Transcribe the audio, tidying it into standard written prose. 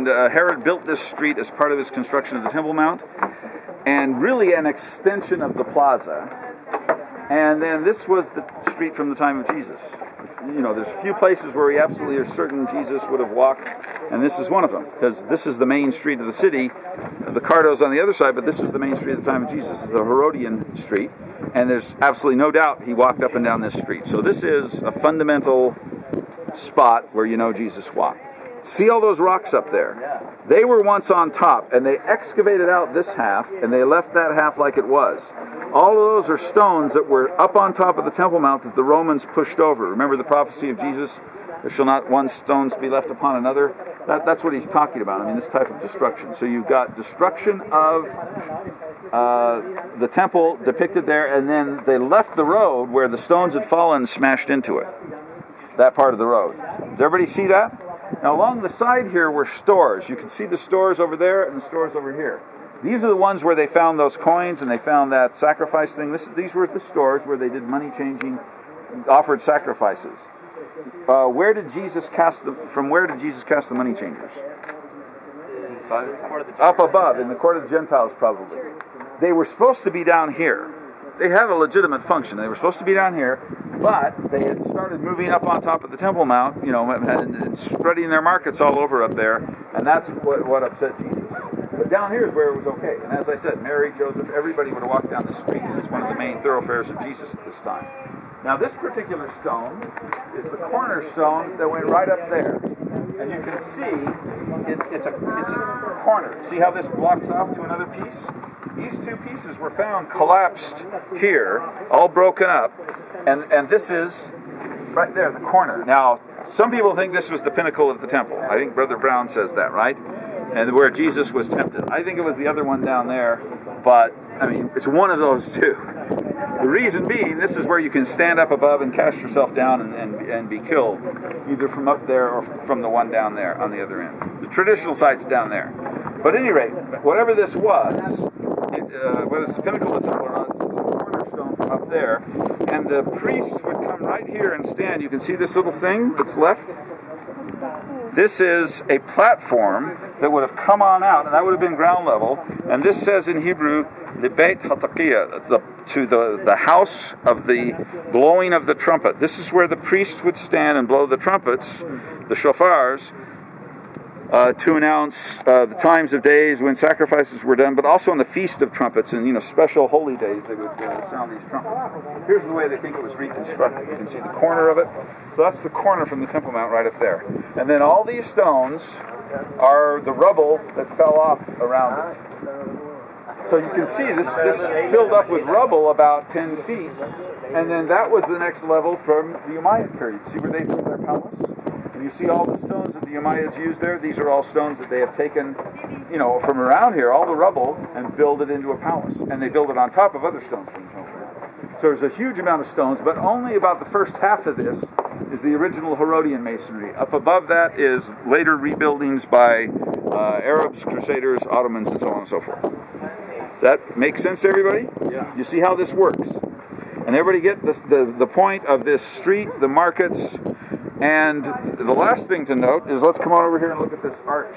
And Herod built this street as part of his construction of the Temple Mount, and really an extension of the plaza. And then this was the street from the time of Jesus. You know, there's a few places where we absolutely are certain Jesus would have walked, and this is one of them, because this is the main street of the city. The Cardo's on the other side, but this is the main street at the time of Jesus. It's the Herodian street, and there's absolutely no doubt he walked up and down this street. So this is a fundamental spot where you know Jesus walked. See all those rocks up there? They were once on top, and they excavated out this half, and they left that half like it was. All of those are stones that were up on top of the Temple Mount that the Romans pushed over. Remember the prophecy of Jesus? There shall not one stone be left upon another. That's what he's talking about. I mean, this type of destruction. So you've got destruction of the temple depicted there, and then they left the road where the stones had fallen and smashed into it. That part of the road. Does everybody see that? Now along the side here were stores. You can see the stores over there and the stores over here. These are the ones where they found those coins and they found that sacrifice thing. These were the stores where they did money changing, offered sacrifices. Where did Jesus cast from where did Jesus cast the money changers? Up above, in the court of the Gentiles probably. They were supposed to be down here. They have a legitimate function. They were supposed to be down here, but they had started moving up on top of the Temple Mount, you know, and spreading their markets all over up there, and that's what upset Jesus. But down here is where it was okay. And as I said, Mary, Joseph, everybody would have walked down the street because it's one of the main thoroughfares of Jesus at this time. Now this particular stone is the cornerstone that went right up there. And you can see it's a corner. See how this blocks off to another piece? These two pieces were found collapsed here, all broken up. And this is right there, the corner. Now, some people think this was the pinnacle of the temple. I think Brother Brown says that, right? And where Jesus was tempted. I think it was the other one down there, but, I mean, it's one of those two. The reason being, this is where you can stand up above and cast yourself down and be killed, either from up there or from the one down there on the other end. The traditional site's down there. But at any rate, whatever this was, whether it's the pinnacle of the temple or not, it's the cornerstone from up there, and the priests would come right here and stand. You can see this little thing that's left? This is a platform that would have come on out, and that would have been ground level. And this says in Hebrew, the Beit HaTakiyah, to the house of the blowing of the trumpet. This is where the priest would stand and blow the trumpets, the shofars, to announce the times of days when sacrifices were done, but also on the Feast of Trumpets and, you know, special holy days they would sound these trumpets. Here's the way they think it was reconstructed. You can see the corner of it. So that's the corner from the Temple Mount right up there. And then all these stones are the rubble that fell off around it. So you can see this filled up with rubble about 10 feet. And then that was the next level from the Umayyad period. See where they built their palace? And you see all the stones that the Umayyads used there. These are all stones that they have taken, you know, from around here, all the rubble, and build it into a palace. And they build it on top of other stones from the temple. So there's a huge amount of stones, but only about the first half of this is the original Herodian masonry. Up above that is later rebuildings by Arabs, Crusaders, Ottomans, and so on and so forth. Does that make sense to everybody? Yeah. You see how this works? And everybody get this, the point of this street, the markets, and the last thing to note is, let's come on over here and look at this arch.